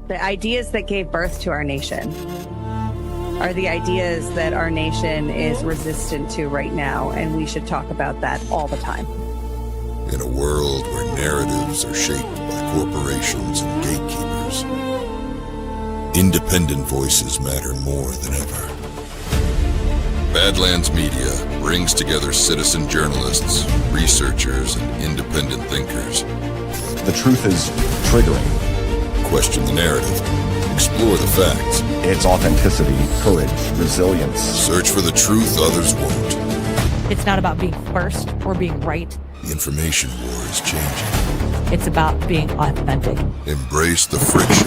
The ideas that gave birth to our nation are the ideas that our nation is resistant to right now, and we should talk about that all the time. In a world where narratives are shaped by corporations and gatekeepers, independent voices matter more than ever. Badlands Media brings together citizen journalists, researchers, and independent thinkers. The truth is triggering. Question the narrative. Explore the facts. It's authenticity, courage, resilience. Search for the truth others won't. It's not about being first or being right. The information war is changing. It's about being authentic. Embrace the friction.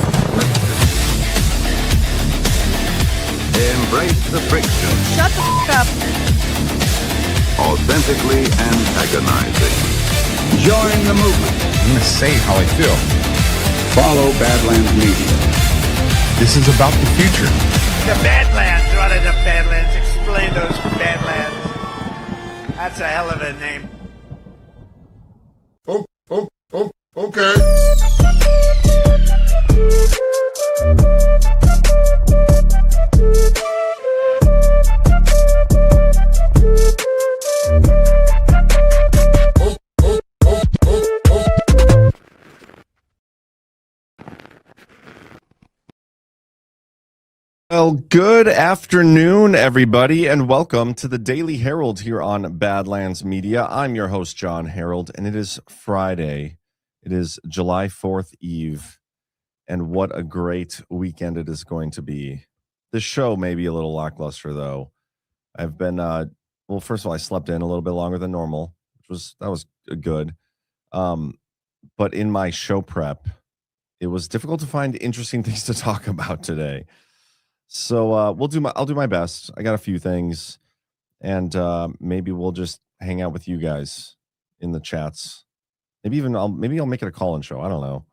Embrace the friction. Shut the f*** up. Authentically antagonizing. Join the movement. I'm going to say how I feel. Follow Badlands Media. This is about the future. The Badlands. What are the Badlands? Explain those Badlands. That's a hell of a name. Okay. Well, good afternoon, everybody, and welcome to the Daily Herald here on Badlands Media. I'm your host, Jon Herold, and it is Friday. It is July 4th Eve, and what a great weekend it is going to be. This show may be a little lackluster, though. I've been, well, first of all, I slept in a little bit longer than normal, that was good. But in my show prep, it was difficult to find interesting things to talk about today. So I'll do my best. I got a few things, and maybe we'll just hang out with you guys in the chats. Maybe I'll make it a call-in show. I don't know.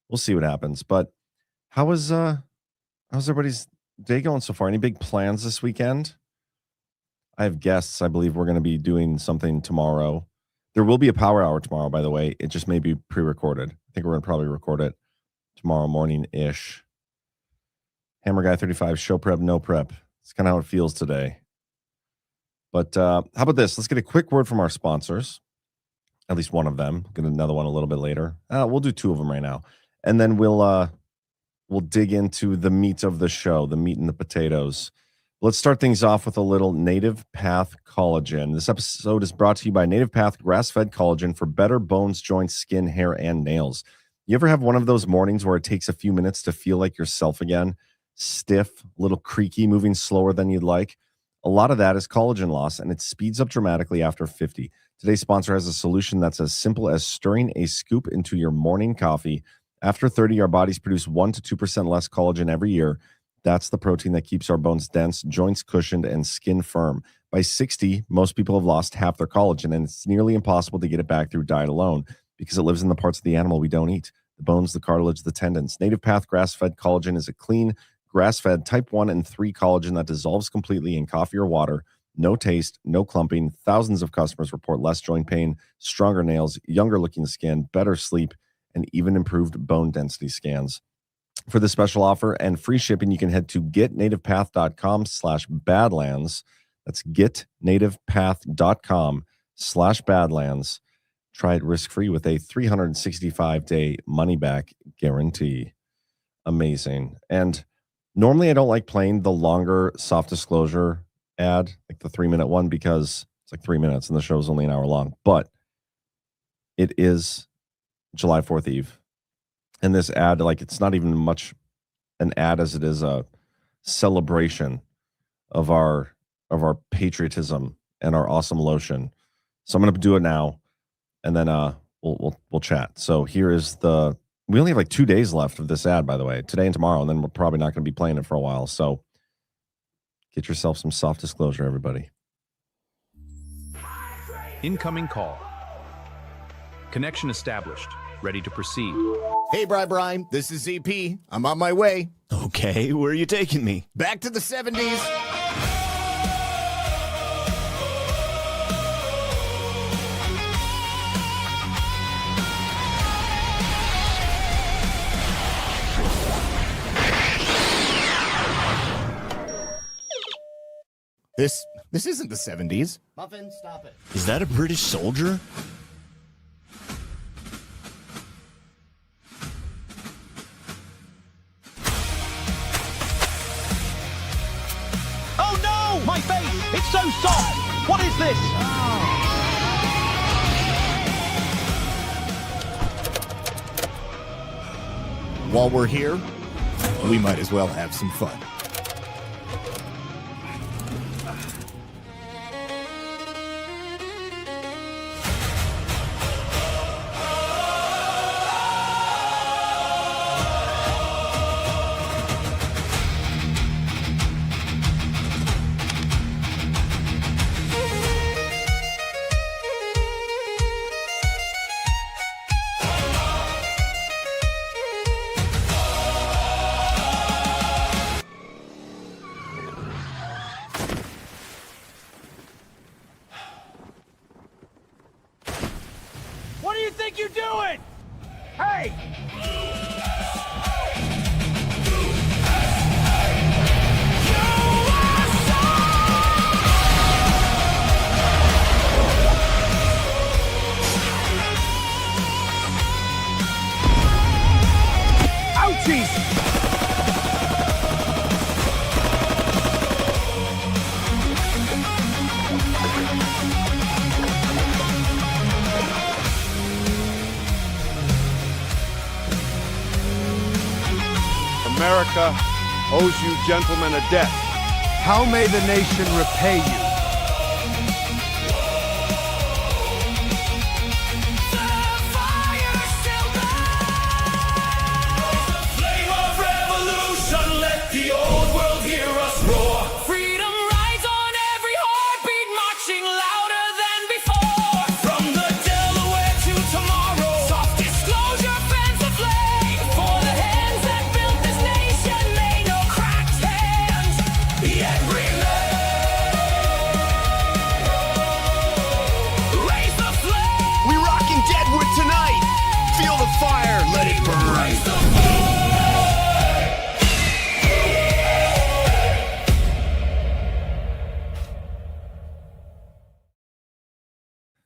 We'll see what happens. But how's everybody's day going so far? Any big plans this weekend? I have guests. I believe we're going to be doing something tomorrow. There will be a power hour tomorrow, by the way. It just may be pre-recorded. I think we're going to probably record it tomorrow morning-ish. Hammer Guy 35, show prep, no prep. It's kind of how it feels today. But how about this? Let's get a quick word from our sponsors. At least one of them. Get another one a little bit later. We'll do two of them right now. And then we'll dig into the meat of the show, the meat and the potatoes. Let's start things off with a little Native Path Collagen. This episode is brought to you by Native Path Grass-Fed Collagen for better bones, joints, skin, hair, and nails. You ever have one of those mornings where it takes a few minutes to feel like yourself again? Stiff, a little creaky, moving slower than you'd like. A lot of that is collagen loss, and it speeds up dramatically after 50. Today's sponsor has a solution that's as simple as stirring a scoop into your morning coffee. After 30, our bodies produce 1% to 2% less collagen every year. That's the protein that keeps our bones dense, joints cushioned, and skin firm. By 60, most people have lost half their collagen, and it's nearly impossible to get it back through diet alone because it lives in the parts of the animal we don't eat. The bones, the cartilage, the tendons. Native Path Grass-Fed Collagen is a clean, grass-fed type 1 and 3 collagen that dissolves completely in coffee or water. No taste, no clumping. Thousands of customers report less joint pain, stronger nails, younger-looking skin, better sleep, and even improved bone density scans. For this special offer and free shipping, you can head to getnativepath.com/badlands. That's getnativepath.com/badlands. Try it risk-free with a 365-day money-back guarantee. Amazing. And normally I don't like playing the longer soft disclosure ad, like the 3-minute one, because it's like 3 minutes and the show is only an hour long. But it is July 4th Eve. And this ad, like, it's not even much an ad as it is a celebration of our patriotism and our awesome lotion. So I'm going to do it now, and then we'll chat. So here is we only have like 2 days left of this ad, by the way, today and tomorrow, and then we're probably not going to be playing it for a while. So get yourself some soft disclosure, everybody. Incoming call. Connection established. Ready to proceed. Hey, Brian, this is ZP. I'm on my way. Okay, where are you taking me? Back to the 70s. This isn't the 70s. Muffin, stop it. Is that a British soldier? Oh no! My face! It's so soft! What is this? While we're here, we might as well have some fun. What do you think you're doing? Hey! Ouchies! America owes you gentlemen a debt. How may the nation repay you?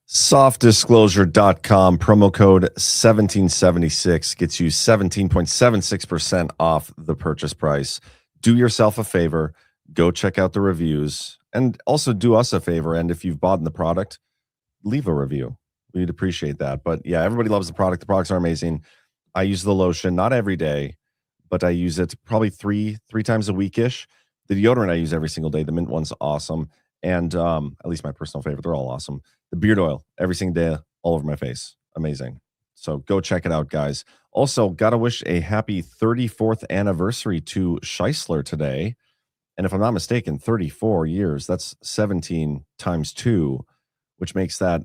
Softdisclosure.com, promo code 1776 gets you 17.76% off the purchase price. Do yourself a favor, go check out the reviews, and also do us a favor. And if you've bought the product, leave a review. We'd appreciate that. But yeah, everybody loves the product. The products are amazing. I use the lotion, not every day, but I use it probably three times a weekish. The deodorant I use every single day. The mint one's awesome. And at least my personal favorite, they're all awesome. The beard oil every single day, all over my face. Amazing. So go check it out, guys. Also, got to wish a happy 34th anniversary to Scheisler today. And if I'm not mistaken, 34 years. That's 17 times 2, which makes that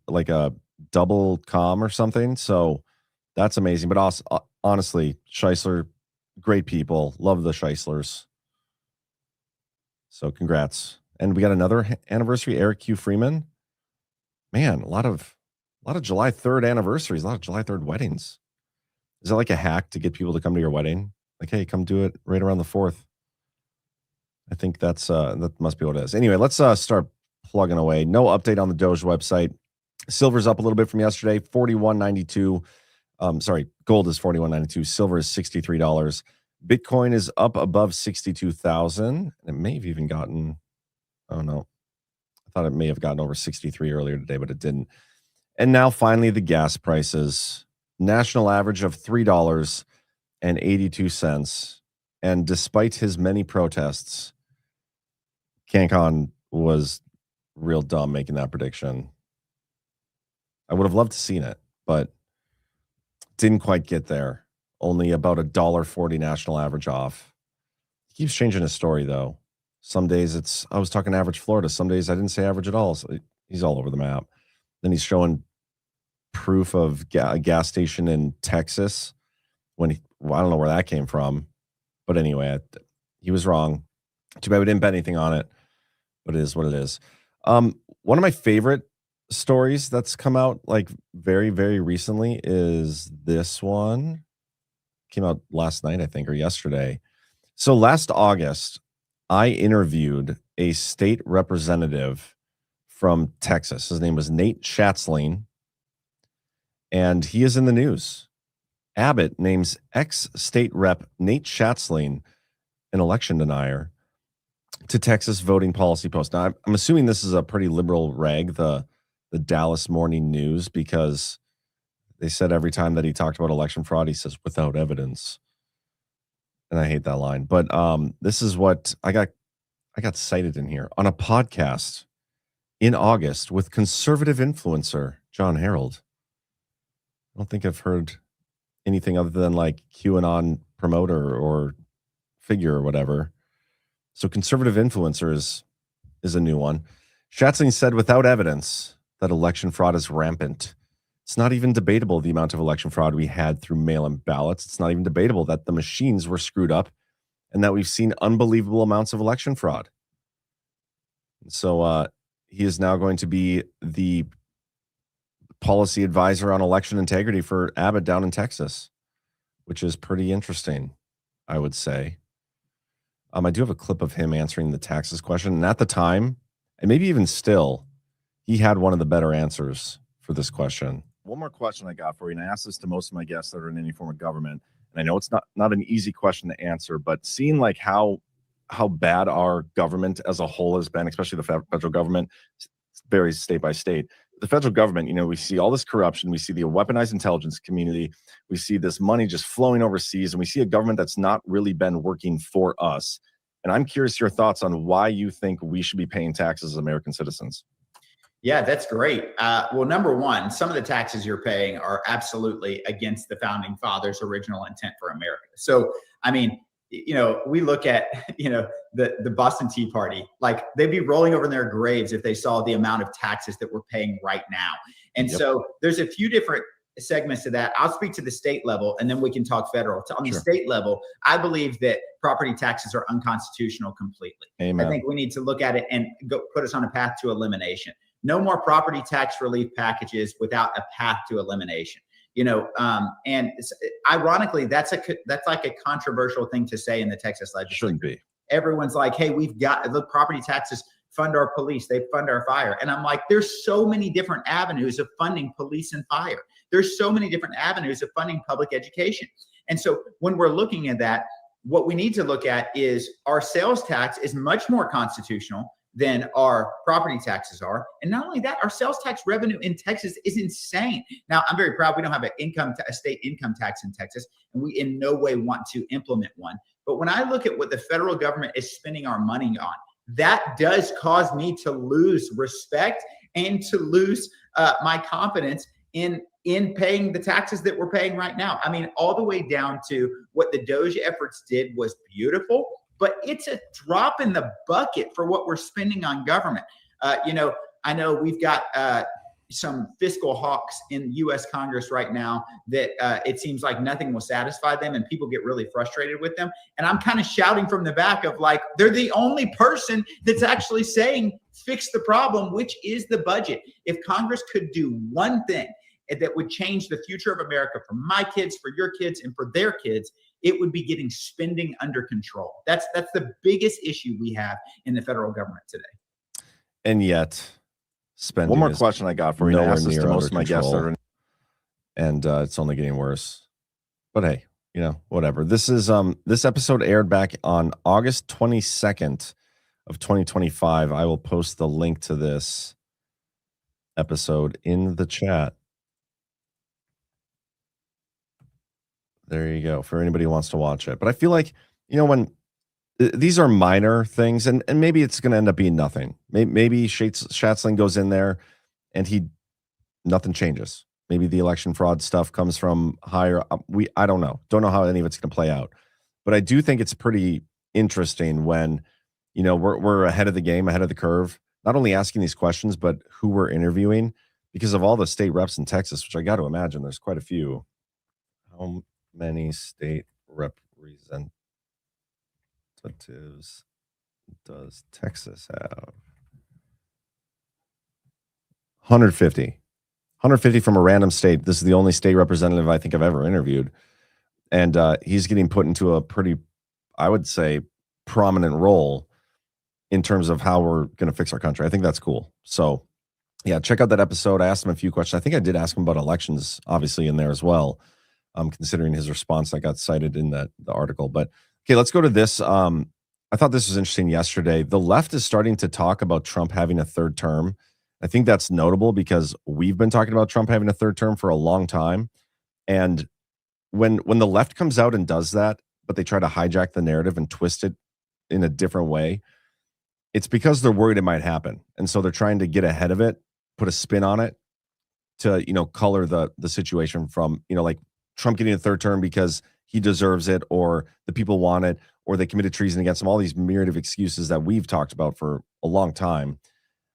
like a double com or something. So that's amazing. But also, honestly, Scheisler, great people. Love the Scheislers. So congrats. And we got another anniversary, Eric Q. Freeman. Man, a lot of July 3rd anniversaries, a lot of July 3rd weddings. Is that like a hack to get people to come to your wedding? Like, hey, come do it right around the 4th. I think that must be what it is. Anyway, let's start plugging away. No update on the Doge website. Silver's up a little bit from yesterday, $41.92. Gold is $41.92. Silver is $63. Bitcoin is up above 62,000. And it may have even gotten, oh no, I thought it may have gotten over 63 earlier today, but it didn't. And now finally the gas prices. National average of $3.82. And despite his many protests, CannCon was real dumb making that prediction. I would have loved to seen it, but didn't quite get there. Only about $1.40 national average off. He keeps changing his story, though. Some days I was talking average Florida. Some days I didn't say average at all. So he's all over the map. Then he's showing proof of a gas station in Texas when I don't know where that came from. But anyway, he was wrong. Too bad we didn't bet anything on it, but it is what it is. One of my favorite stories that's come out like very, very recently is this one. Came out last night, I think, or yesterday. So last August, I interviewed a state representative from Texas. His name was Nate Schatzline, and he is in the news. Abbott names ex-state rep Nate Schatzline an election denier to Texas voting policy post. Now, I'm assuming this is a pretty liberal rag, the Dallas Morning News, because they said every time that he talked about election fraud, he says, without evidence. And I hate that line. But this is what I got cited in here on a podcast in August with conservative influencer Jon Herold. I don't think I've heard anything other than like QAnon promoter or figure or whatever. So conservative influencer is a new one. Schatzline said without evidence that election fraud is rampant. It's not even debatable the amount of election fraud we had through mail-in ballots. It's not even debatable that the machines were screwed up and that we've seen unbelievable amounts of election fraud. So he is now going to be the policy advisor on election integrity for Abbott down in Texas, which is pretty interesting, I would say. I do have a clip of him answering the taxes question. And at the time, and maybe even still, he had one of the better answers for this question. One more question I got for you, and I asked this to most of my guests that are in any form of government. And I know it's not an easy question to answer, but seeing like how bad our government as a whole has been, especially the federal government, varies state by state. The federal government, we see all this corruption. We see the weaponized intelligence community. We see this money just flowing overseas, and we see a government that's not really been working for us. And I'm curious your thoughts on why you think we should be paying taxes as American citizens. Yeah, that's great. Well, number one, some of the taxes you're paying are absolutely against the founding fathers' original intent for America. So, I mean, we look at, the Boston Tea Party, like they'd be rolling over in their graves if they saw the amount of taxes that we're paying right now. And so there's a few different segments to that. I'll speak to the state level and then we can talk federal. On the state level, I believe that property taxes are unconstitutional completely. Amen. I think we need to look at it and put us on a path to elimination. No more property tax relief packages without a path to elimination. And ironically, that's like a controversial thing to say in the Texas legislature. Shouldn't be. Everyone's like, hey, look, property taxes fund our police, they fund our fire. And I'm like, there's so many different avenues of funding police and fire. There's so many different avenues of funding public education. And so when we're looking at that, what we need to look at is our sales tax is much more constitutional than our property taxes are. And not only that, our sales tax revenue in Texas is insane. Now, I'm very proud we don't have a state income tax in Texas, and we in no way want to implement one. But when I look at what the federal government is spending our money on, that does cause me to lose respect and to lose my confidence in paying the taxes that we're paying right now. I mean, all the way down to what the Doge efforts did was beautiful, but it's a drop in the bucket for what we're spending on government. I know we've got some fiscal hawks in U.S. Congress right now that it seems like nothing will satisfy them, and people get really frustrated with them. And I'm kind of shouting from the back of like, they're the only person that's actually saying fix the problem, which is the budget. If Congress could do one thing that would change the future of America for my kids, for your kids, and for their kids, it would be getting spending under control. That's the biggest issue we have in the federal government today. And yet, spending. One more question I got for you. I asked this to most of my guests, and it's only getting worse. But hey, whatever. This is this episode aired back on August 22nd of 2025. I will post the link to this episode in the chat. There you go, for anybody who wants to watch it. But I feel like, when these are minor things, and maybe it's going to end up being nothing. Maybe Schatzline goes in there and nothing changes. Maybe the election fraud stuff comes from higher. I don't know. Don't know how any of it's going to play out. But I do think it's pretty interesting when, we're ahead of the game, ahead of the curve, not only asking these questions, but who we're interviewing, because of all the state reps in Texas, which I got to imagine there's quite a few. How many state representatives does Texas have? 150 from a random state. This is the only state representative I think I've ever interviewed. And he's getting put into a pretty, I would say, prominent role in terms of how we're going to fix our country. I think that's cool. So yeah, check out that episode. I asked him a few questions. I think I did ask him about elections, obviously, in there as well, considering his response that got cited in the article. But okay, let's go to this. I thought this was interesting yesterday. The left is starting to talk about Trump having a third term. I think that's notable because we've been talking about Trump having a third term for a long time. And when the left comes out and does that, but they try to hijack the narrative and twist it in a different way, it's because they're worried it might happen. And so they're trying to get ahead of it, put a spin on it to, color the situation from, like Trump getting a third term because he deserves it, or the people want it, or they committed treason against him. All these myriad of excuses that we've talked about for a long time.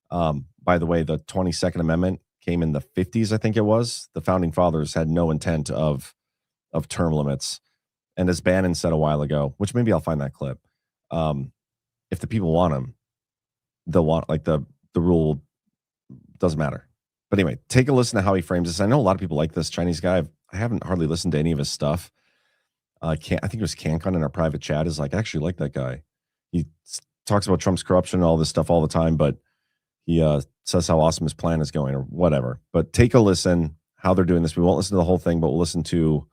By the way, the 22nd Amendment came in the 50s, I think it was. The founding fathers had no intent of term limits. And as Bannon said a while ago, which maybe I'll find that clip, if the people want them, they'll want, like, the rule doesn't matter. But anyway, take a listen to how he frames this. I know a lot of people like this Chinese guy. I haven't hardly listened to any of his stuff. I think it was CannCon in our private chat is like, I actually like that guy. He talks about Trump's corruption and all this stuff all the time, but he says how awesome his plan is going or whatever. But take a listen how they're doing this. We won't listen to the whole thing, but we'll listen to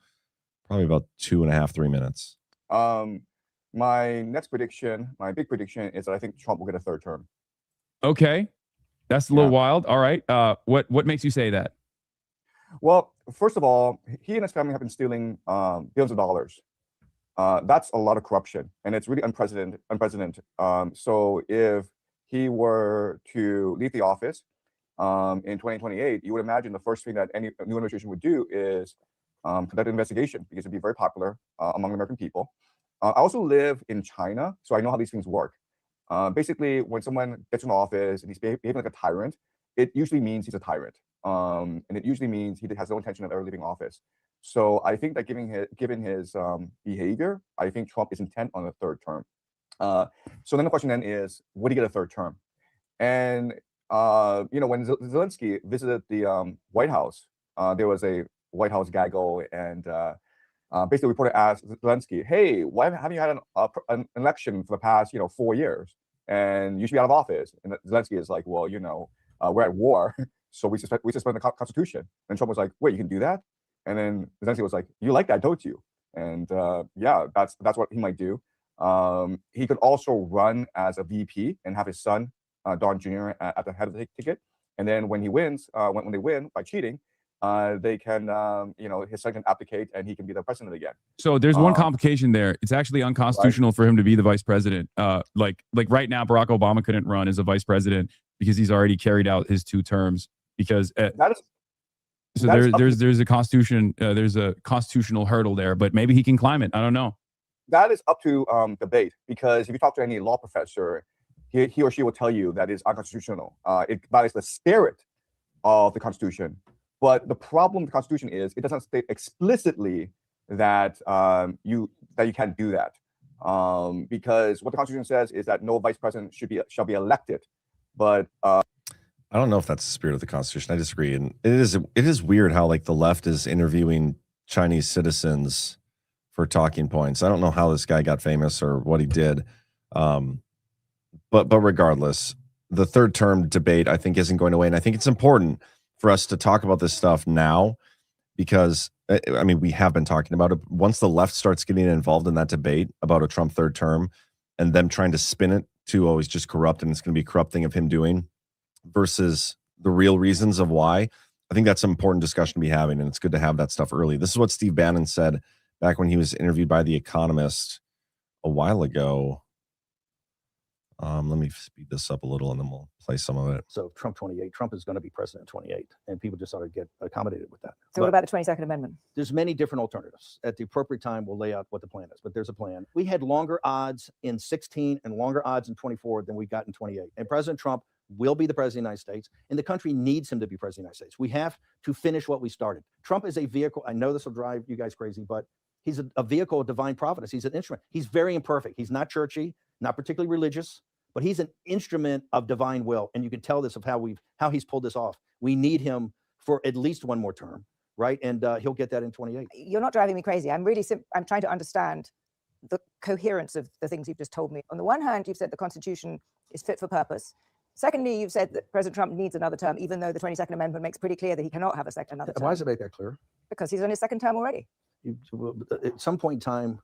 probably about 2.5, 3 minutes. My next prediction, my big prediction, is that I think Trump will get a third term. Okay. That's a little wild. All right. What makes you say that? Well, first of all, he and his family have been stealing billions of dollars. That's a lot of corruption, and it's really unprecedented. So if he were to leave the office in 2028, you would imagine the first thing that any new administration would do is conduct an investigation, because it'd be very popular among the American people. I also live in China, so I know how these things work. Basically, when someone gets in office and he's behaving like a tyrant, it usually means he's a tyrant. And it usually means he has no intention of ever leaving office. So I think that given his behavior, I think Trump is intent on a third term. So then the question then is, would he get a third term? And when Zelensky visited the White House, there was a White House gaggle, and basically, the reporter asked Zelensky, "Hey, why haven't you had an election for the past 4 years? And you should be out of office." And Zelensky is like, "Well, we're at war, so we suspend the Constitution." And Trump was like, "Wait, you can do that?" And then Zelensky was like, "You like that, don't you?" And yeah, that's what he might do. He could also run as a VP and have his son Don Jr. at the head of the ticket. And then when he wins, when they win by cheating, they can, his son can abdicate and he can be the president again. So there's one complication there. It's actually unconstitutional for him to be the vice president. Like right now, Barack Obama couldn't run as a vice president because he's already carried out his 2 terms. Because there's a constitution, there's a constitutional hurdle there, but maybe he can climb it. I don't know. That is up to debate, because if you talk to any law professor, he or she will tell you that it's unconstitutional. It violates the spirit of the Constitution. But the problem with the Constitution is it doesn't state explicitly that you can't do that, because what the Constitution says is that no vice president shall be elected. But I don't know if that's the spirit of the Constitution. I disagree, and it is weird how, like, the left is interviewing Chinese citizens for talking points. I don't know how this guy got famous or what he did, but regardless, the third term debate, I think, isn't going away, and I think it's important for us to talk about this stuff now, because I mean, we have been talking about it. Once the left starts getting involved in that debate about a Trump third term and them trying to spin it to always just corrupt, and it's going to be a corrupt thing of him doing versus the real reasons of why, I think that's an important discussion to be having, and it's good to have that stuff early. This is what Steve Bannon said back when he was interviewed by The Economist a while ago. Let me speed this up a little and then we'll play some of it. So Trump 28, Trump is going to be president in 28, and people just ought to get accommodated with that. So what about the 22nd Amendment? There's many different alternatives. At the appropriate time, we'll lay out what the plan is, but there's a plan. We had longer odds in 16 and longer odds in 24 than we got in 28. And President Trump will be the president of the United States, and the country needs him to be president of the United States. We have to finish what we started. Trump is a vehicle. I know this will drive you guys crazy, but he's a vehicle of divine providence. He's an instrument. He's very imperfect. He's not churchy, not particularly religious, but he's an instrument of divine will. And you can tell this of how he's pulled this off. We need him for at least one more term, right? And he'll get that in 28. You're not driving me crazy. I'm really I'm trying to understand the coherence of the things you've just told me. On the one hand, you've said the Constitution is fit for purpose. Secondly, you've said that President Trump needs another term, even though the 22nd Amendment makes pretty clear that he cannot have another term. Why does it make that clear? Because he's on his second term already. At some point in time,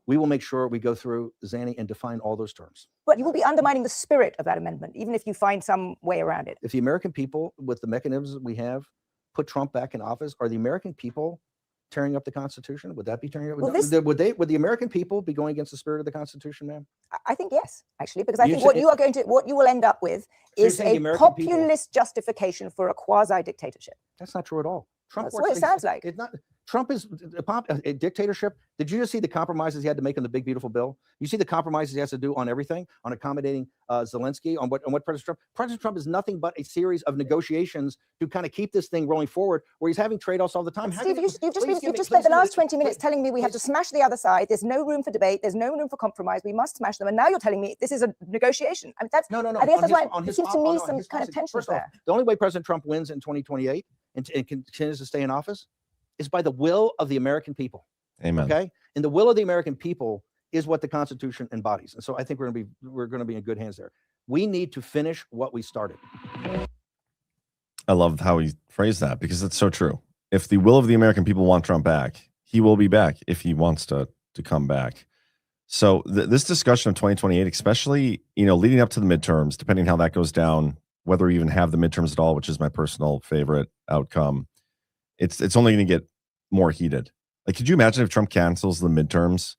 we will make sure we go through Zanny and define all those terms. But you will be undermining the spirit of that amendment, even if you find some way around it. If the American people, with the mechanisms we have, put Trump back in office, are the American people tearing up the Constitution? Would that be tearing up? Well, would the American people be going against the spirit of the Constitution, ma'am? I think yes, actually, because I think what you will end up with is a populist justification for a quasi-dictatorship. That's not true at all. Trump That's what it sounds like. It's not. Trump is a dictatorship. Did you just see the compromises he had to make in the big beautiful bill? You see the compromises he has to do on everything, on accommodating Zelensky, on what President Trump is nothing but a series of negotiations to kind of keep this thing rolling forward, where he's having trade-offs all the time. Steve, you've just spent the last 20 minutes telling me we have to smash the other side. There's no room for debate. There's no room for compromise. We must smash them. And now you're telling me this is a negotiation. I mean, that's no. I guess that's why it seems to me some kind of tension there. The only way President Trump wins in 2028 and continues to stay in office is by the will of the American people. Amen. Okay, and the will of the American people is what the Constitution embodies. And so I think we're going to be in good hands there. We need to finish what we started. I love how he phrased that, because it's so true. If the will of the American people want Trump back, he will be back if he wants to come back. So this discussion of 2028, especially, leading up to the midterms, depending how that goes down, whether we even have the midterms at all, which is my personal favorite outcome, it's only going to get more heated. Like, could you imagine if Trump cancels the midterms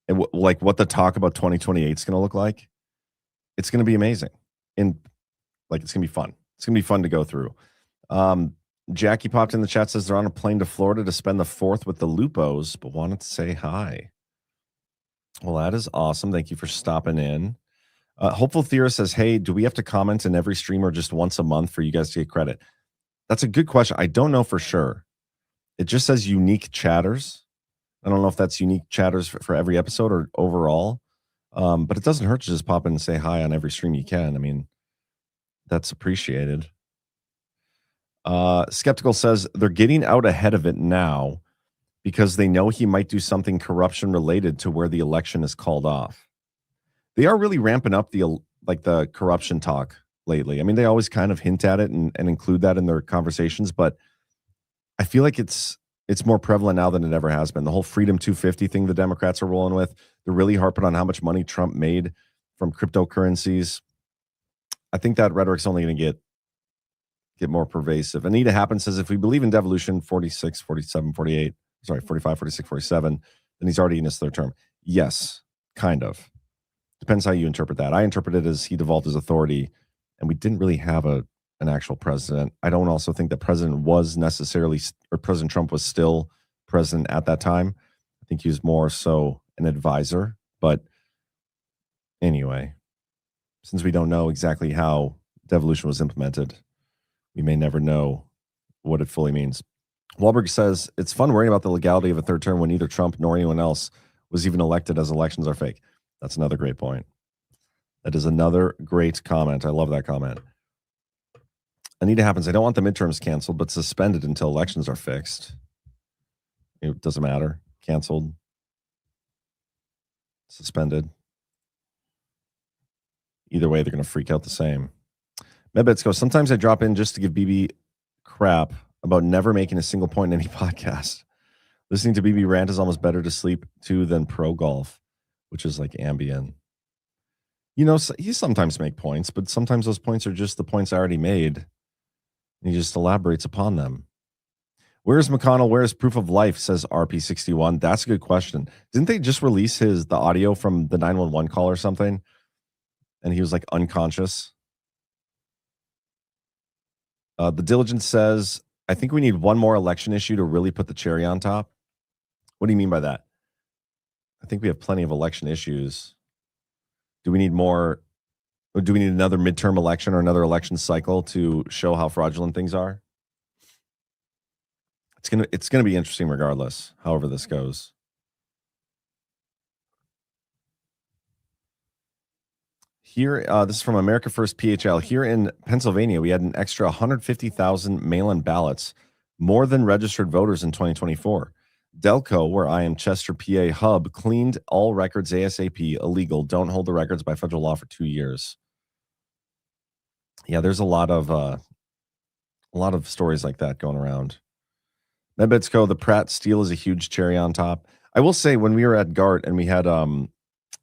and what the talk about 2028 is going to look like? It's going to be amazing. And it's going to be fun. It's going to be fun to go through. Jackie popped in the chat, says they're on a plane to Florida to spend the 4th with the Lupos, but wanted to say hi. Well, that is awesome. Thank you for stopping in. Hopeful Theorist says, hey, do we have to comment in every stream or just once a month for you guys to get credit? That's a good question. I don't know for sure. It just says unique chatters. I don't know if that's unique chatters for every episode or overall. But it doesn't hurt to just pop in and say hi on every stream you can. I mean, that's appreciated. Skeptical says they're getting out ahead of it now because they know he might do something corruption related to where the election is called off. They are really ramping up the corruption talk lately. I mean, they always kind of hint at it and include that in their conversations, but I feel like it's more prevalent now than it ever has been. The whole Freedom 250 thing the Democrats are rolling with, they're really harping on how much money Trump made from cryptocurrencies. I think that rhetoric's only going to get more pervasive. Anita Happen says, if we believe in devolution 45, 46, 47, then he's already in his 3rd term. Yes, kind of. Depends how you interpret that. I interpret it as he devolved his authority, and we didn't really have an actual president. I don't also think that President Trump was still president at that time. I think he was more so an advisor. But anyway, since we don't know exactly how devolution was implemented, we may never know what it fully means. Wahlberg says, it's fun worrying about the legality of a 3rd term when neither Trump nor anyone else was even elected, as elections are fake. That's another great point. That is another great comment. I love that comment. Anita Happens, I don't want the midterms canceled, but suspended until elections are fixed. It doesn't matter. Canceled. Suspended. Either way, they're going to freak out the same. Medbits goes, sometimes I drop in just to give BB crap about never making a single point in any podcast. Listening to BB rant is almost better to sleep to than pro golf, which is like Ambien. He sometimes make points, but sometimes those points are just the points I already made. And he just elaborates upon them. Where's McConnell? Where's proof of life? Says RP61. That's a good question. Didn't they just release the audio from the 911 call or something? And he was like unconscious. The Diligence says, I think we need one more election issue to really put the cherry on top. What do you mean by that? I think we have plenty of election issues. Do we need more? Or do we need another midterm election or another election cycle to show how fraudulent things are? It's gonna be interesting regardless, however this goes. Here, this is from America First PHL. Here in Pennsylvania, we had an extra 150,000 mail-in ballots, more than registered voters in 2024. Delco, where I am, Chester, PA hub, cleaned all records ASAP. Illegal. Don't hold the records by federal law for 2 years. Yeah, there's a lot of stories like that going around. Medbedsco, the Pratt Steel is a huge cherry on top. I will say, when we were at GART and we had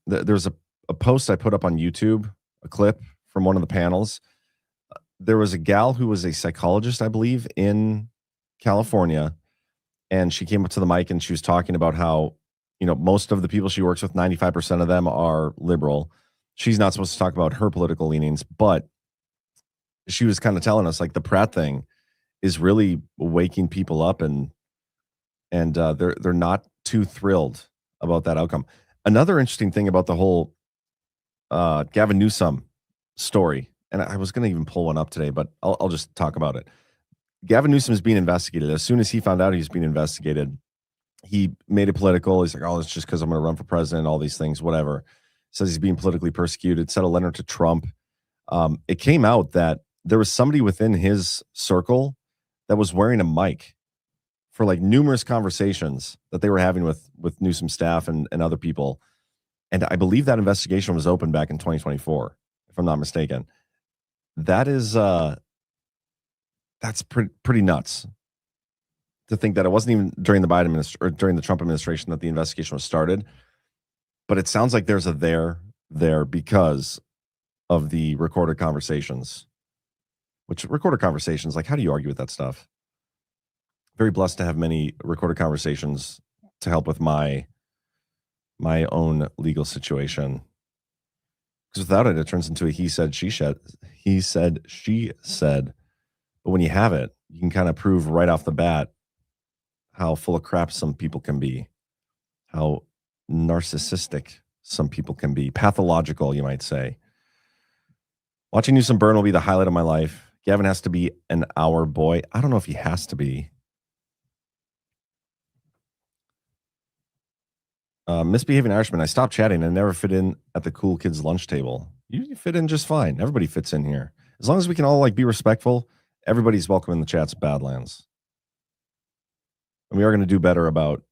there's a post I put up on YouTube, a clip from one of the panels. There was a gal who was a psychologist, I believe, in California, and she came up to the mic and she was talking about how, most of the people she works with, 95% of them are liberal. She's not supposed to talk about her political leanings, but she was kind of telling us, like, the Pratt thing is really waking people up, and they're not too thrilled about that outcome. Another interesting thing about the whole Gavin Newsom story, and I was going to even pull one up today, but I'll just talk about it. Gavin Newsom is being investigated. As soon as he found out he was being investigated, he made it political. He's like, oh, it's just because I'm going to run for president, all these things, whatever. Says he's being politically persecuted, sent a letter to Trump. It came out that there was somebody within his circle that was wearing a mic for like numerous conversations that they were having with Newsom staff and other people. And I believe that investigation was opened back in 2024, if I'm not mistaken. That is that's pretty nuts to think that it wasn't even during the Biden or during the Trump administration that the investigation was started. But it sounds like there's a there because of the recorded conversations. Which recorded conversations, like, how do you argue with that stuff? Very blessed to have many recorded conversations to help with my own legal situation. Because without it, it turns into a he said, she said. But when you have it, you can kind of prove right off the bat how full of crap some people can be, how narcissistic some people can be, pathological, you might say. Watching Newsom burn will be the highlight of my life. Gavin has to be an hour boy. I don't know if he has to be. Misbehaving Irishman. I stopped chatting and never fit in at the cool kids lunch table. You fit in just fine. Everybody fits in here. As long as we can all be respectful, everybody's welcome in the chats of Badlands. And we are going to do better about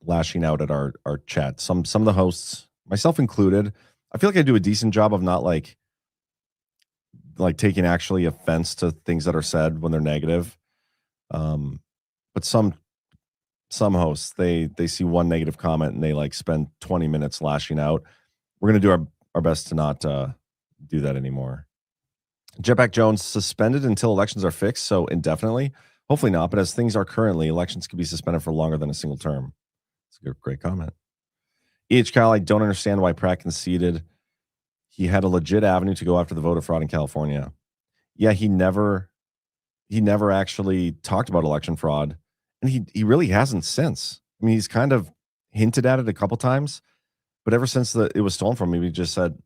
lashing out at our chat. Some of the hosts, myself included, I feel like I do a decent job of not like taking actually offense to things that are said when they're negative. But some hosts, they see one negative comment and they spend 20 minutes lashing out. We're going to do our best to not do that anymore. Jetpack Jones, suspended until elections are fixed, so indefinitely. Hopefully not, but as things are currently, elections could be suspended for longer than a single term. It's a great comment. E.H. Kyle, I don't understand why Pratt conceded. He had a legit avenue to go after the voter fraud in California. Yeah, he never actually talked about election fraud, and he really hasn't since. I mean, he's kind of hinted at it a couple times, but ever since it was stolen from him, he just said,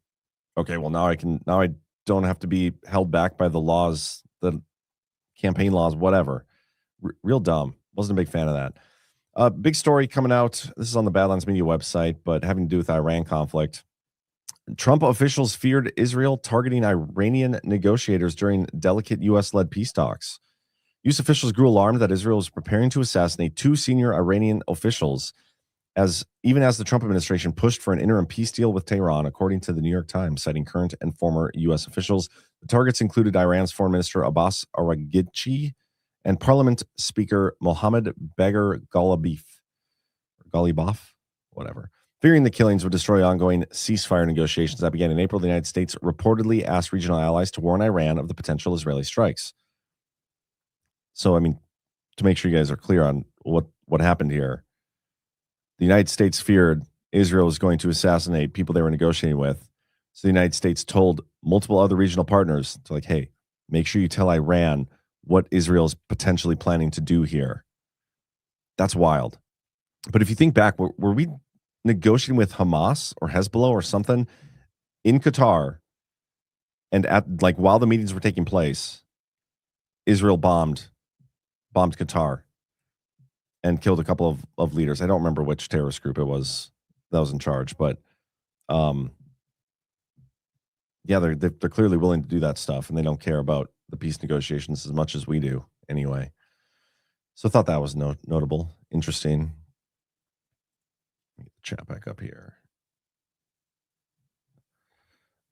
okay, well, now I don't have to be held back by the laws, the campaign laws, whatever. Real dumb. Wasn't a big fan of that. Big story coming out. This is on the Badlands Media website, but having to do with the Iran conflict. Trump officials feared Israel targeting Iranian negotiators during delicate U.S.-led peace talks. U.S. officials grew alarmed that Israel was preparing to assassinate 2 senior Iranian officials, even as the Trump administration pushed for an interim peace deal with Tehran, according to the New York Times, citing current and former U.S. officials. The targets included Iran's Foreign Minister Abbas Araghchi and Parliament Speaker Mohammad Bagher Ghalibaf, whatever. Fearing the killings would destroy ongoing ceasefire negotiations that began in April, the United States reportedly asked regional allies to warn Iran of the potential Israeli strikes. So, I mean, to make sure you guys are clear on what happened here, the United States feared Israel was going to assassinate people they were negotiating with. So the United States told multiple other regional partners to hey, make sure you tell Iran what Israel's potentially planning to do here. That's wild. But if you think back, were we negotiating with Hamas or Hezbollah or something in Qatar, and at while the meetings were taking place, Israel bombed Qatar and killed a couple of leaders. I don't remember which terrorist group it was that was in charge, but yeah, they're clearly willing to do that stuff, and they don't care about the peace negotiations as much as we do anyway. So I thought that was notable, interesting. Chat back up here.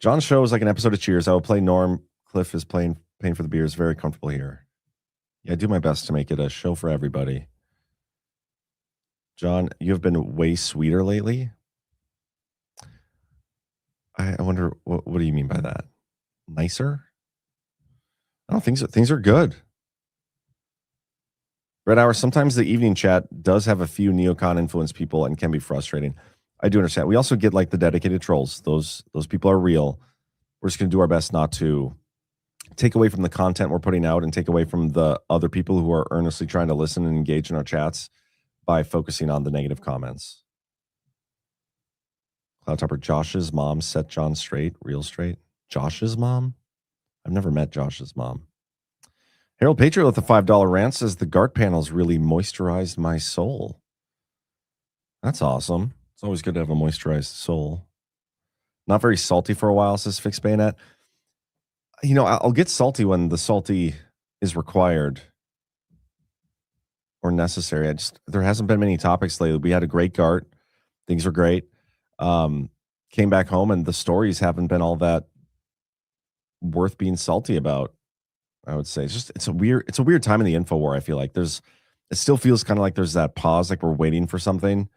John's show is like an episode of Cheers. I will play Norm. Cliff is paying for the beers. Very comfortable here. Yeah, I do my best to make it a show for everybody. John, you have been way sweeter lately. I wonder, what do you mean by that? Nicer? I don't think so. Things are good. Red Hour, sometimes the evening chat does have a few neocon influenced people and can be frustrating. I do understand. We also get like the dedicated trolls. Those people are real. We're just going to do our best not to take away from the content we're putting out and take away from the other people who are earnestly trying to listen and engage in our chats by focusing on the negative comments. Cloud Topper, Josh's mom set John straight, real straight. Josh's mom? I've never met Josh's mom. Harold Patriot with the $5 rant says the Gart panels really moisturized my soul. That's awesome. It's always good to have a moisturized soul. Not very salty for a while, says Fixed Bayonet. You know, I'll get salty when the salty is required or necessary. There hasn't been many topics lately. We had a great Gart. Things were great. Came back home and the stories haven't been all that worth being salty about. I would say it's a weird time in the info war. I feel like it still feels kind of like there's that pause, like we're waiting for something.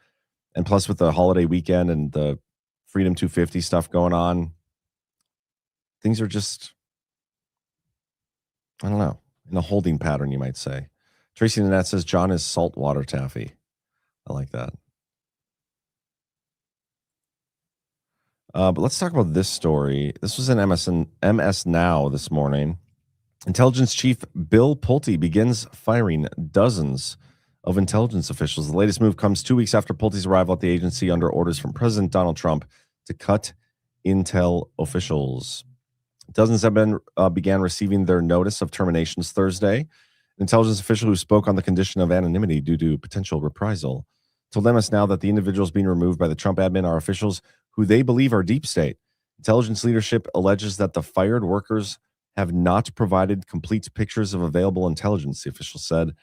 And plus with the holiday weekend and the Freedom 250 stuff going on, things are just, I don't know, in a holding pattern, you might say. Tracy Nanette says John is saltwater taffy. I like that. But let's talk about this story. This was in MS Now this morning. Intelligence Chief Bill Pulte begins firing dozens of intelligence officials. The latest move comes 2 weeks after Pulte's arrival at the agency under orders from President Donald Trump to cut intel officials. Dozens have began receiving their notice of terminations Thursday. An intelligence official who spoke on the condition of anonymity due to potential reprisal told MS Now that the individuals being removed by the Trump admin are officials who they believe are deep state. Intelligence leadership alleges that the fired workers have not provided complete pictures of available intelligence, the official said.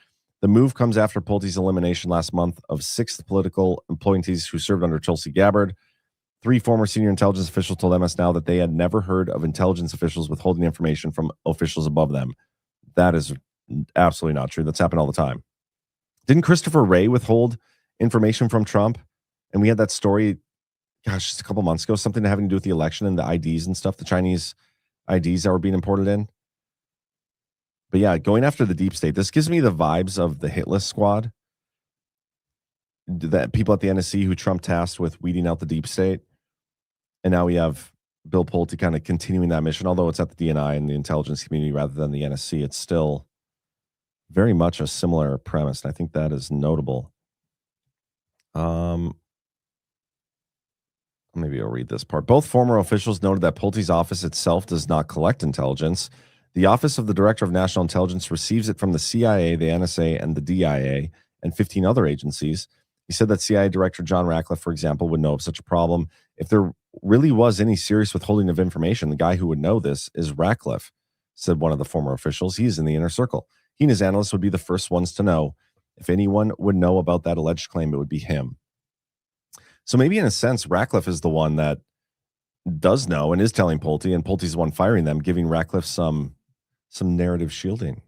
The move comes after Pulte's elimination last month of 6 political appointees who served under Tulsi Gabbard. 3 former senior intelligence officials told MS Now that they had never heard of intelligence officials withholding information from officials above them. That is absolutely not true. That's happened all the time. Didn't Christopher Wray withhold information from Trump? And we had that story, just a couple months ago, something having to do with the election and the IDs and stuff, the Chinese IDs that were being imported in. But yeah, going after the deep state, this gives me the vibes of the hit list squad. That people at the NSC who Trump tasked with weeding out the deep state. And now we have Bill Pulte kind of continuing that mission, although it's at the DNI and the intelligence community rather than the NSC. It's still very much a similar premise. And I think that is notable. Maybe I'll read this part. Both former officials noted that Pulte's office itself does not collect intelligence. The Office of the Director of National Intelligence receives it from the CIA, the NSA, and the DIA, and 15 other agencies. He said that CIA Director John Ratcliffe, for example, would know of such a problem. If there really was any serious withholding of information, the guy who would know this is Ratcliffe, said one of the former officials. He's in the inner circle. He and his analysts would be the first ones to know. If anyone would know about that alleged claim, it would be him. So maybe in a sense, Ratcliffe is the one that does know and is telling Pulte, and Pulte's the one firing them, giving Ratcliffe some narrative shielding.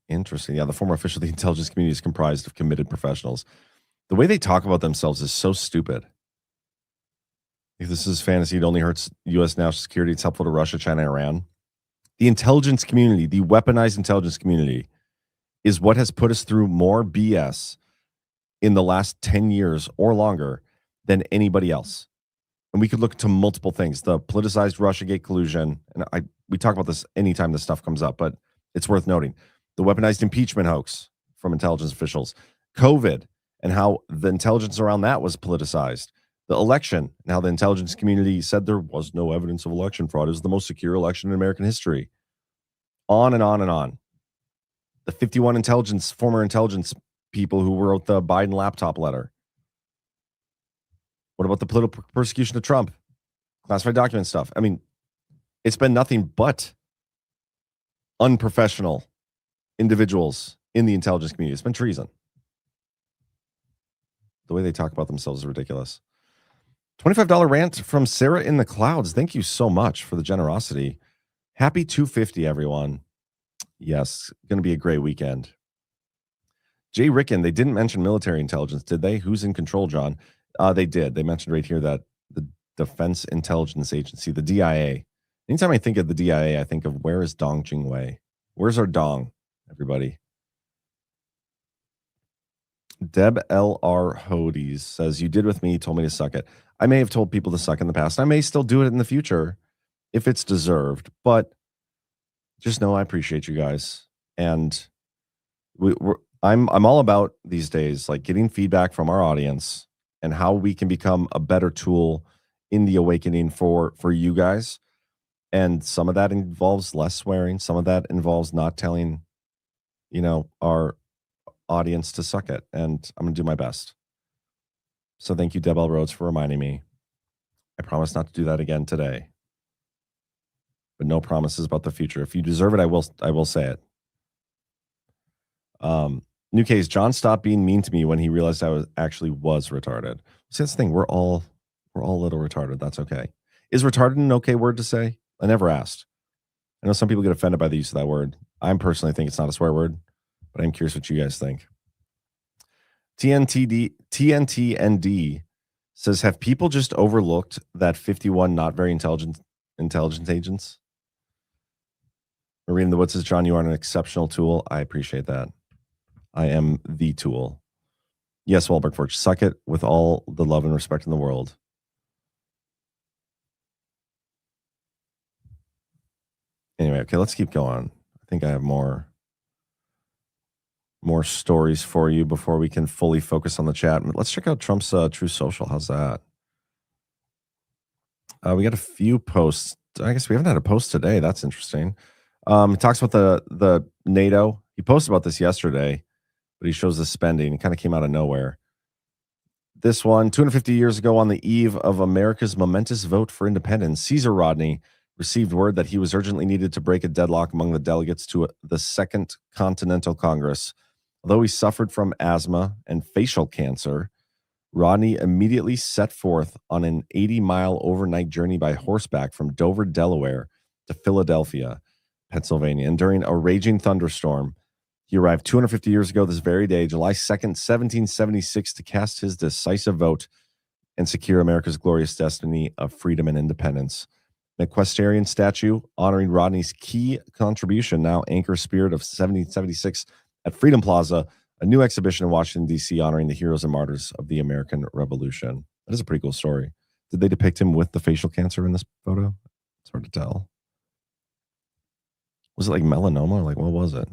Interesting. Yeah, the former official of the intelligence community is comprised of committed professionals. The way they talk about themselves is so stupid. If this is fantasy, it only hurts U.S. national security. It's helpful to Russia, China, Iran. The intelligence community, the weaponized intelligence community, is what has put us through more BS in the last 10 years or longer than anybody else. And we could look to multiple things. The politicized Russiagate collusion, and we talk about this anytime this stuff comes up, but it's worth noting. The weaponized impeachment hoax from intelligence officials, COVID, and how the intelligence around that was politicized. The election, and how the intelligence community said there was no evidence of election fraud. It was the most secure election in American history. On and on and on. The 51 former intelligence people who wrote the Biden laptop letter. What about the political persecution of Trump? Classified document stuff. I mean, it's been nothing but unprofessional individuals in the intelligence community. It's been treason. The way they talk about themselves is ridiculous. $25 rant from Sarah in the Clouds. Thank you so much for the generosity. Happy 250, everyone. Yes, going to be a great weekend. Jay Ricken, they didn't mention military intelligence, did they? Who's in control, John? They did. They mentioned right here that the Defense Intelligence Agency, the DIA. Anytime I think of the DIA, I think of where is Dong Jingwei? Where's our Dong, everybody? Deb L.R. Hodes says, you did with me, told me to suck it. I may have told people to suck in the past. I may still do it in the future if it's deserved, but just know I appreciate you guys. And I'm all about these days, like getting feedback from our audience and how we can become a better tool in the awakening for you guys. And some of that involves less swearing. Some of that involves not telling, our audience to suck it. And I'm going to do my best. So thank you, Deb L. Rhodes, for reminding me. I promise not to do that again today. But no promises about the future. If you deserve it, I will say it. New case, John stopped being mean to me when he realized I was retarded. See, that's the thing. We're all a little retarded. That's okay. Is retarded an okay word to say? I never asked. I know some people get offended by the use of that word. I personally think it's not a swear word, but I'm curious what you guys think. TNTND says, have people just overlooked that 51 not very intelligent agents? Maria in the Woods says, John, you are an exceptional tool. I appreciate that. I am the tool. Yes, Wahlberg Forge, suck it with all the love and respect in the world. Anyway, okay, let's keep going. I think I have more stories for you before we can fully focus on the chat. Let's check out Trump's True Social. How's that? We got a few posts. I guess we haven't had a post today. That's interesting. He talks about the NATO. He posted about this yesterday, but he shows the spending. It kind of came out of nowhere. This one, 250 years ago on the eve of America's momentous vote for independence, Caesar Rodney received word that he was urgently needed to break a deadlock among the delegates to the Second Continental Congress. Although he suffered from asthma and facial cancer, Rodney immediately set forth on an 80-mile overnight journey by horseback from Dover, Delaware to Philadelphia, Pennsylvania. And during a raging thunderstorm, he arrived 250 years ago this very day, July 2nd, 1776, to cast his decisive vote and secure America's glorious destiny of freedom and independence. An equestrian statue honoring Rodney's key contribution now anchors spirit of 1776 at Freedom Plaza, a new exhibition in Washington, D.C. honoring the heroes and martyrs of the American Revolution. That is a pretty cool story. Did they depict him with the facial cancer in this photo? It's hard to tell. Was it like melanoma? Like, what was it?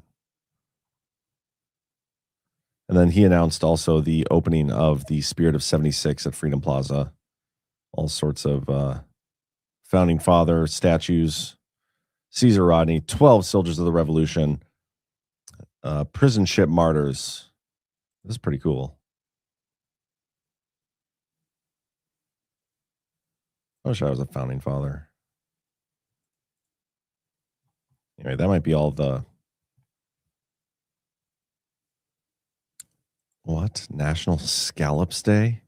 And then he announced also the opening of the Spirit of 76 at Freedom Plaza. All sorts of founding father statues, Caesar Rodney, 12 soldiers of the Revolution, prison ship martyrs. This is pretty cool. I wish I was a founding father. Anyway, that might be all the... What? National Scallops Day?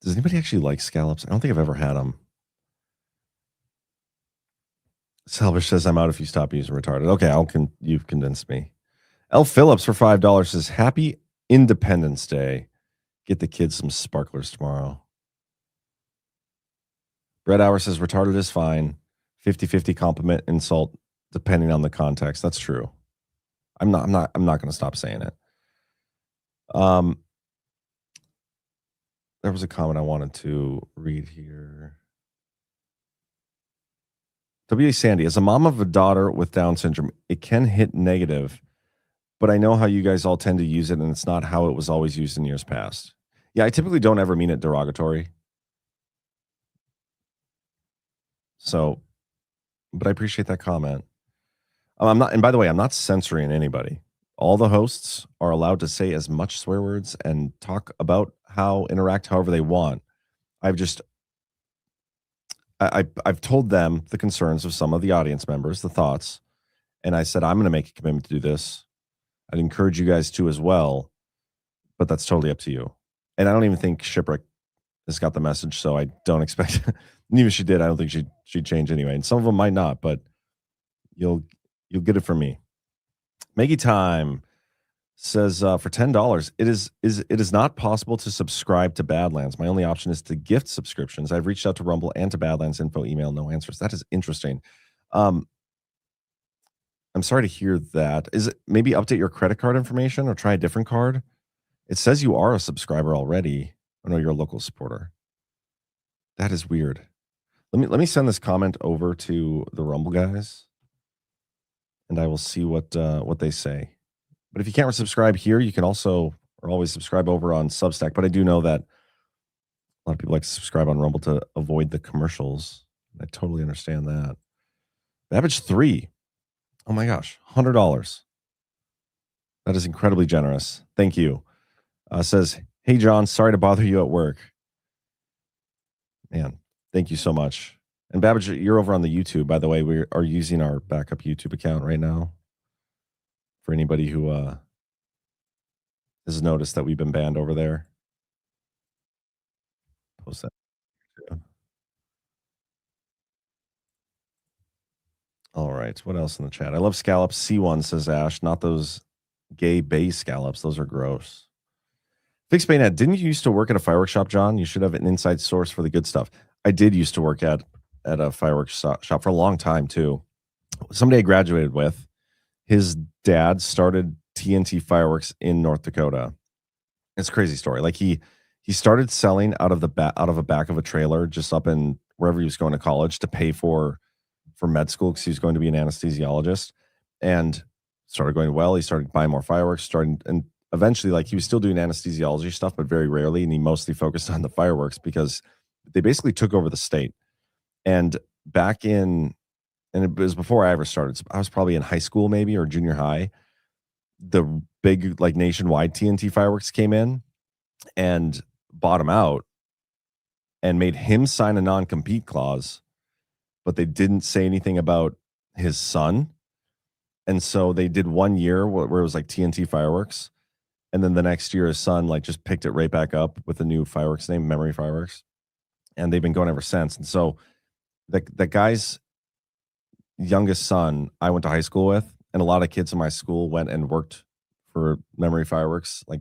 Does anybody actually like scallops? I don't think I've ever had them. Selvish says, I'm out if you stop using retarded. Okay, you've convinced me. L. Phillips for $5 says, Happy Independence Day. Get the kids some sparklers tomorrow. Brett Hour says, retarded is fine. 50-50 compliment, insult, depending on the context. That's true. I'm not going to stop saying it. There was a comment I wanted to read here. W.A. Sandy, as a mom of a daughter with Down syndrome, it can hit negative, but I know how you guys all tend to use it, and it's not how it was always used in years past. Yeah, I typically don't ever mean it derogatory. So, but I appreciate that comment. I'm not, and by the way, I'm not censoring anybody. All the hosts are allowed to say as much swear words and talk about interact however they want. I've told them the concerns of some of the audience members, the thoughts, and I said, I'm going to make a commitment to do this. I'd encourage you guys to as well. but that's totally up to you. And I don't even think Shipwreck has got the message, so I don't expect. And even if she did, I don't think she'd change anyway. And some of them might not, but you'll get it from me. Maggie Time says for $10, it is not possible to subscribe to Badlands. My only option is to gift subscriptions. I've reached out to Rumble and to Badlands info email, no answers. That is interesting. I'm sorry to hear that. Is it maybe update your credit card information or try a different card? It says you are a subscriber already. I know you're a local supporter. That is weird. Let me send this comment over to the Rumble guys, and I will see what they say. But if you can't subscribe here, you can also or always subscribe over on Substack. But I do know that a lot of people like to subscribe on Rumble to avoid the commercials. I totally understand that. Babbage 3. Oh my gosh, $100. That is incredibly generous. Thank you. Says, hey John, sorry to bother you at work. Man, thank you so much. And Babbage, you're over on the YouTube, by the way. We are using our backup YouTube account right now. For anybody who has noticed that we've been banned over there. Post that. All right. What else in the chat? I love scallops. C1 says Ash, not those gay bay scallops. Those are gross. Fix Bayonet, didn't you used to work at a fireworks shop, John? You should have an inside source for the good stuff. I did used to work at a fireworks shop for a long time too. Somebody I graduated with, his dad started TNT Fireworks in North Dakota. It's a crazy story. Like he started selling out of a back of a trailer just up in wherever he was going to college to pay for med school because he was going to be an anesthesiologist, and started going well. He started buying more fireworks, and eventually, like, he was still doing anesthesiology stuff, but very rarely, and he mostly focused on the fireworks because they basically took over the state. And it was before I ever started. So I was probably in high school maybe or junior high. The big like nationwide TNT Fireworks came in and bought him out and made him sign a non-compete clause, but they didn't say anything about his son. And so they did 1 year where it was like TNT Fireworks. And then the next year, his son like just picked it right back up with a new fireworks name, Memory Fireworks. And they've been going ever since. And so the guy's youngest son I went to high school with, and a lot of kids in my school went and worked for Memory Fireworks. Like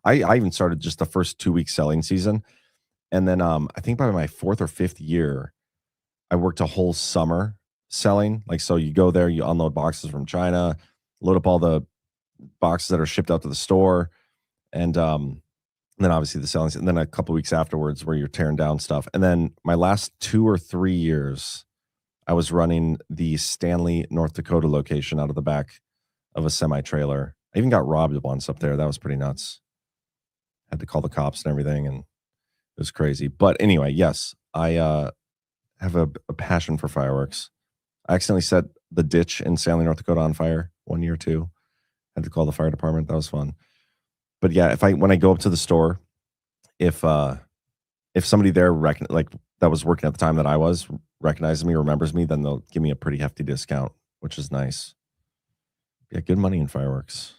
I even started just the first 2 week selling season. And then I think by my 4th or 5th year, I worked a whole summer selling. Like, so you go there, you unload boxes from China, load up all the boxes that are shipped out to the store. And then obviously the selling, and then a couple weeks afterwards where you're tearing down stuff. And then my last 2 or 3 years, I was running the Stanley, North Dakota location out of the back of a semi-trailer. I even got robbed once up there. That was pretty nuts. Had to call the cops and everything, and it was crazy. But anyway, yes, I have a passion for fireworks. I accidentally set the ditch in Stanley, North Dakota on fire 1 year too. Had to call the fire department. That was fun. But yeah, when I go up to the store, if somebody there that was working at the time that I was recognizes me, remembers me, then they'll give me a pretty hefty discount, which is nice. Yeah, good money in fireworks.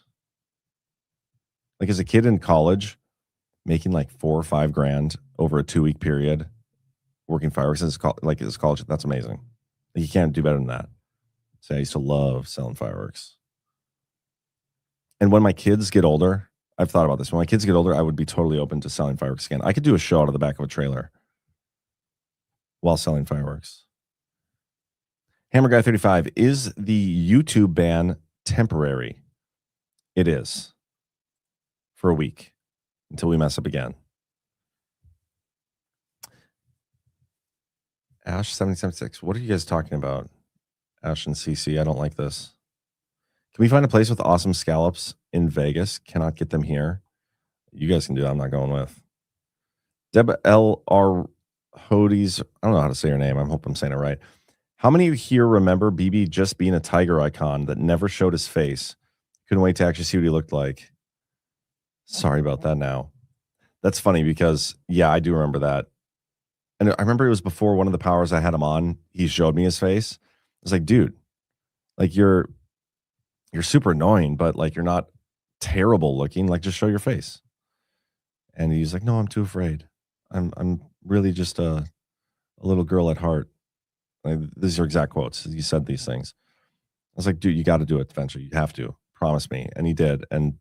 Like as a kid in college, making like $4 or $5 grand over a 2 week period, working fireworks as college, that's amazing. Like, you can't do better than that. So I used to love selling fireworks. And when my kids get older, I've thought about this. When my kids get older, I would be totally open to selling fireworks again. I could do a show out of the back of a trailer while selling fireworks. Hammer Guy 35, is the YouTube ban temporary? It is. For a week until we mess up again. Ash 776, what are you guys talking about? Ash and CC, I don't like this. Can we find a place with awesome scallops in Vegas? Cannot get them here. You guys can do that. I'm not going with. Deb L.R. Hodes, I don't know how to say your name. I hope I'm saying it right. How many of you here remember BB just being a tiger icon that never showed his face? Couldn't wait to actually see what he looked like. Sorry about that now. That's funny because, yeah, I do remember that. And I remember it was before one of the powers I had him on. He showed me his face. I was like, dude, like you're super annoying, but like you're not terrible looking. Like just show your face. And he's like, no, I'm too afraid. I'm really just a little girl at heart. Like, these are exact quotes. He said these things. I was like, dude, you got to do it eventually. You have to. Promise me. And he did. And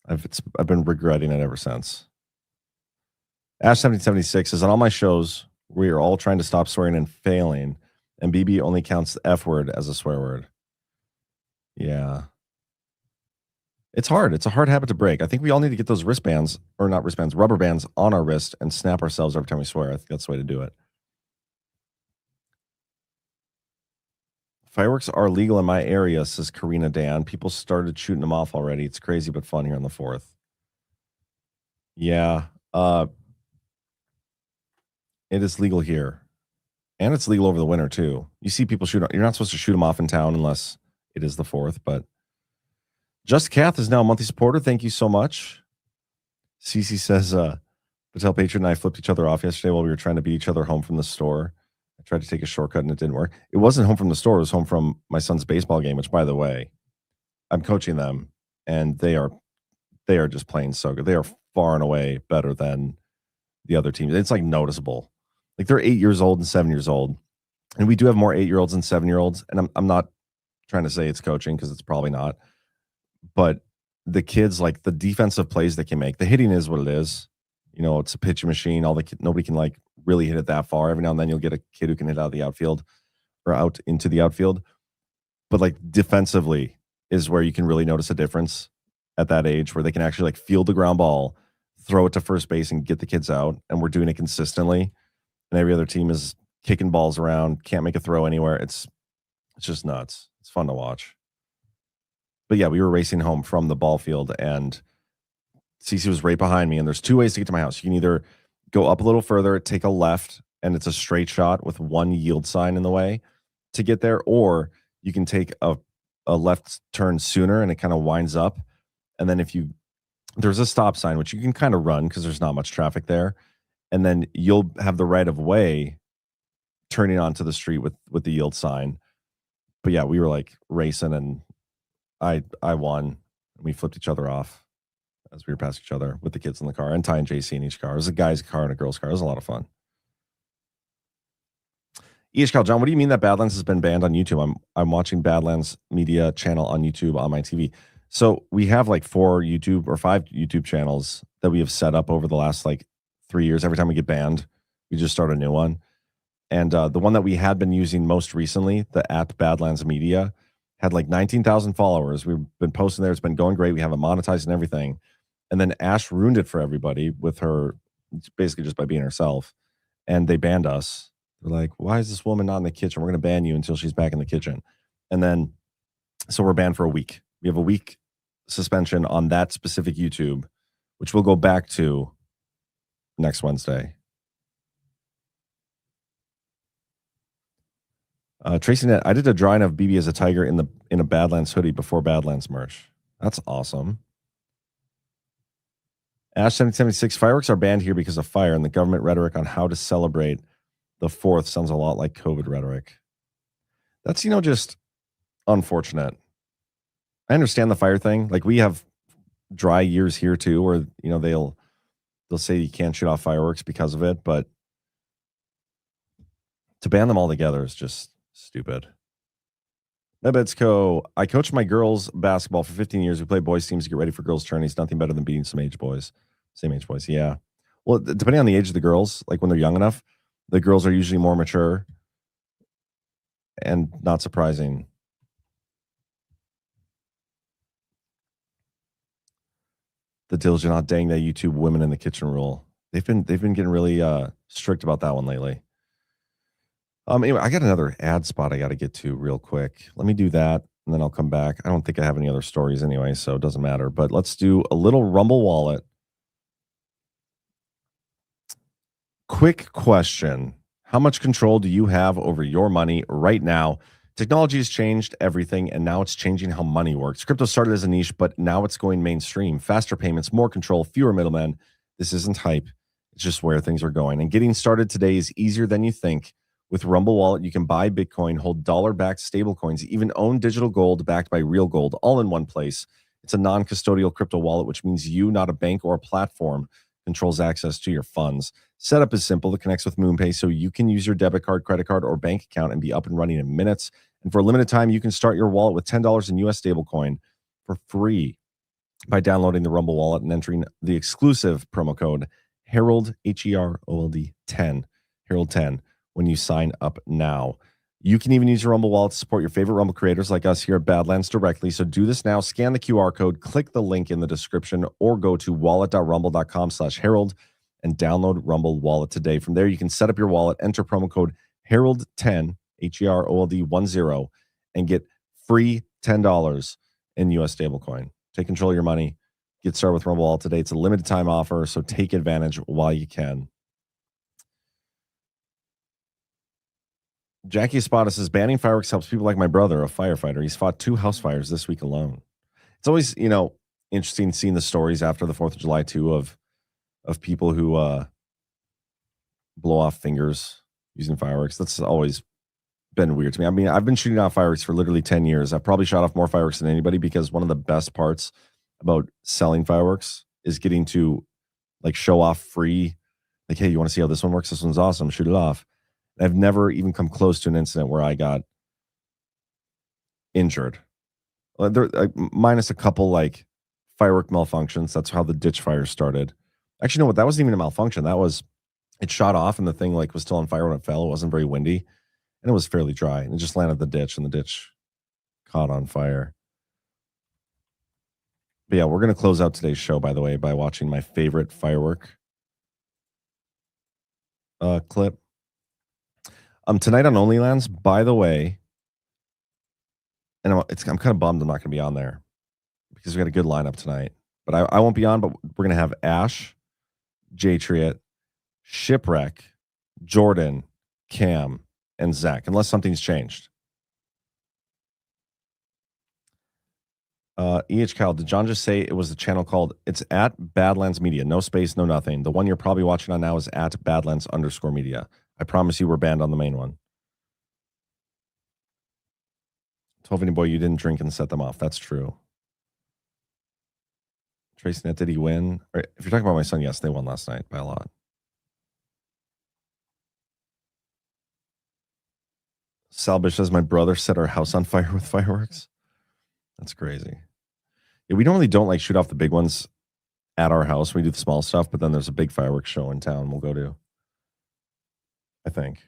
I've been regretting it ever since. Ash 1776 says, on all my shows, we are all trying to stop swearing and failing, and BB only counts the F word as a swear word. Yeah. It's hard. It's a hard habit to break. I think we all need to get those wristbands, or not wristbands, rubber bands on our wrist and snap ourselves every time we swear. I think that's the way to do it. Fireworks are legal in my area, says Karina Dan. People started shooting them off already. It's crazy but fun here on the 4th. Yeah. It is legal here. And it's legal over the winter, too. You see people shoot. You're not supposed to shoot them off in town unless it is the 4th, but Just Kath is now a monthly supporter. Thank you so much. Cece says, Patel Patron and I flipped each other off yesterday while we were trying to beat each other home from the store. I tried to take a shortcut and it didn't work. It wasn't home from the store. It was home from my son's baseball game, which, by the way, I'm coaching them, and they are just playing so good. They are far and away better than the other teams. It's like noticeable. Like, they're 8 years old and 7 years old. And we do have more 8-year-olds and 7-year-olds. And I'm not trying to say it's coaching, because it's probably not. But the kids, like, the defensive plays they can make, the hitting is what it is. You know, it's a pitching machine. Nobody can, like, really hit it that far. Every now and then you'll get a kid who can hit out of the outfield or out into the outfield. But, like, defensively is where you can really notice a difference at that age, where they can actually, like, field the ground ball, throw it to first base, and get the kids out. And we're doing it consistently. And every other team is kicking balls around, can't make a throw anywhere. It's just nuts. It's fun to watch. But yeah, we were racing home from the ball field, and Cece was right behind me. And there's two ways to get to my house. You can either go up a little further, take a left, and it's a straight shot with one yield sign in the way to get there, or you can take a left turn sooner, and it kind of winds up. And then there's a stop sign, which you can kind of run because there's not much traffic there. And then you'll have the right of way turning onto the street with the yield sign. But yeah, we were like racing, and I won. And we flipped each other off as we were passing each other with the kids in the car, and Ty and JC in each car. It was a guy's car and a girl's car. It was a lot of fun. Cal John, what do you mean that Badlands has been banned on YouTube? I'm watching Badlands Media channel on YouTube on my TV. So we have like 4 YouTube or 5 YouTube channels that we have set up over the last like 3 years. Every time we get banned, we just start a new one. And the one that we had been using most recently, the @Badlands Media, had like 19,000 followers. We've been posting there. It's been going great. We have it monetized and everything. And then Ash ruined it for everybody with her, basically just by being herself. And they banned us. They're like, why is this woman not in the kitchen? We're going to ban you until she's back in the kitchen. And then, so we're banned for a week. We have a week suspension on that specific YouTube, which we'll go back to next Wednesday. Tracy Net, I did a drawing of BB as a tiger in a Badlands hoodie before Badlands merch. That's awesome. Ash 1776, fireworks are banned here because of fire, and the government rhetoric on how to celebrate the 4th sounds a lot like COVID rhetoric. That's, just unfortunate. I understand the fire thing. Like, we have dry years here too, where, they'll say you can't shoot off fireworks because of it, but to ban them all together is just stupid. Nebetsco, I coached my girls basketball for 15 years. We play boys teams to get ready for girls tourneys. Nothing better than beating same age boys. Yeah. Well, depending on the age of the girls, like when they're young enough, the girls are usually more mature, and not surprising. The diligent, not dang that YouTube women in the kitchen rule. They've been getting really strict about that one lately. Anyway, I got another ad spot I got to get to real quick. Let me do that, and then I'll come back. I don't think I have any other stories anyway, so it doesn't matter. But let's do a little Rumble Wallet. Quick question. How much control do you have over your money right now? Technology has changed everything, and now it's changing how money works. Crypto started as a niche, but now it's going mainstream. Faster payments, more control, fewer middlemen. This isn't hype. It's just where things are going. And getting started today is easier than you think. With Rumble Wallet, you can buy Bitcoin, hold dollar-backed stablecoins, even own digital gold backed by real gold, all in one place. It's a non-custodial crypto wallet, which means you, not a bank or a platform, controls access to your funds. Setup is simple. It connects with MoonPay so you can use your debit card, credit card, or bank account and be up and running in minutes. And for a limited time, you can start your wallet with $10 in US stablecoin for free by downloading the Rumble wallet and entering the exclusive promo code Herold, Herold 10, Herold 10, when you sign up now. You can even use your Rumble wallet to support your favorite Rumble creators like us here at Badlands directly. So do this now. Scan the QR code, click the link in the description, or go to wallet.rumble.com/Herold and download Rumble Wallet today. From there, you can set up your wallet, enter promo code Herold10, Herold10, and get free $10 in US stablecoin. Take control of your money. Get started with Rumble Wallet today. It's a limited time offer, so take advantage while you can. Jackie Espada says, banning fireworks helps people like my brother, a firefighter. He's fought 2 house fires this week alone. It's always, interesting seeing the stories after the 4th of July, too, of people who blow off fingers using fireworks. That's always been weird to me. I mean, I've been shooting off fireworks for literally 10 years. I've probably shot off more fireworks than anybody because one of the best parts about selling fireworks is getting to show off free. Like, hey, you want to see how this one works? This one's awesome. Shoot it off. I've never even come close to an incident where I got injured. Minus a couple firework malfunctions. That's how the ditch fire started. Actually, no, that wasn't even a malfunction. That was, it shot off and the thing was still on fire when it fell. It wasn't very windy and it was fairly dry. And it just landed in the ditch and the ditch caught on fire. But yeah, we're going to close out today's show, by the way, by watching my favorite firework clip. Tonight on OnlyLands, by the way, and I'm kind of bummed I'm not going to be on there because we got a good lineup tonight. But I won't be on, but we're going to have Ash, Jay Triet, Shipwreck, Jordan, Cam, and Zach, unless something's changed. Kyle, did John just say it was a channel called, it's at Badlands Media, no space, no nothing. The one you're probably watching on now is at Badlands_media. I promise you we're banned on the main one. 12 boy, you didn't drink and set them off. That's true. Tracy Net, did he win? Or if you're talking about my son, yes, they won last night by a lot. Salbish says, my brother set our house on fire with fireworks. That's crazy. Yeah, we normally don't shoot off the big ones at our house. We do the small stuff, but then there's a big fireworks show in town we'll go to, I think.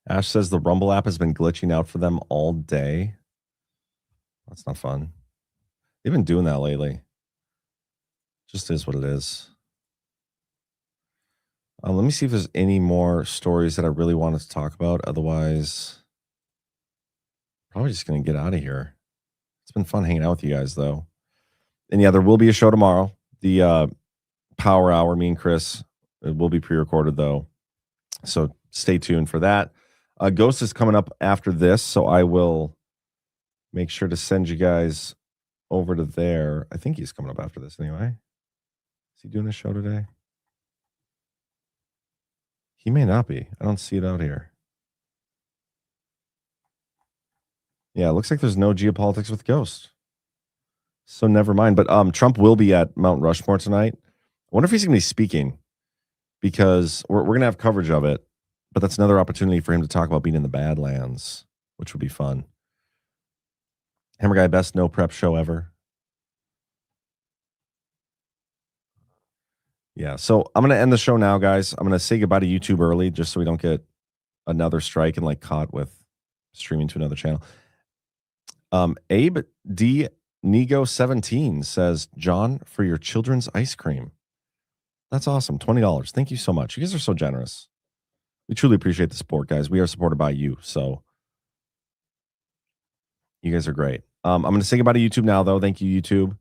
Ash says the Rumble app has been glitching out for them all day. That's not fun. They've been doing that lately. Just is what it is. Let me see if there's any more stories that I really wanted to talk about. Otherwise, probably just going to get out of here. It's been fun hanging out with you guys, though. And yeah, there will be a show tomorrow. The Power Hour, me and Chris. It will be pre-recorded, though. So stay tuned for that. Ghost is coming up after this, so I will make sure to send you guys over to there. I think he's coming up after this anyway. Is he doing a show today? He may not be. I don't see it out here. Yeah, it looks like there's no geopolitics with Ghost. So never mind. But Trump will be at Mount Rushmore tonight. I wonder if he's going to be speaking, because we're going to have coverage of it. But that's another opportunity for him to talk about being in the Badlands, which would be fun. Hammer Guy, best no prep show ever. Yeah, so I'm going to end the show now, guys. I'm going to say goodbye to YouTube early just so we don't get another strike and caught with streaming to another channel. Abe D. Nego 17 says, John, for your children's ice cream. That's awesome. $20. Thank you so much. You guys are so generous. We truly appreciate the support, guys. We are supported by you, so you guys are great. I'm going to say goodbye to YouTube now, though. Thank you, YouTube.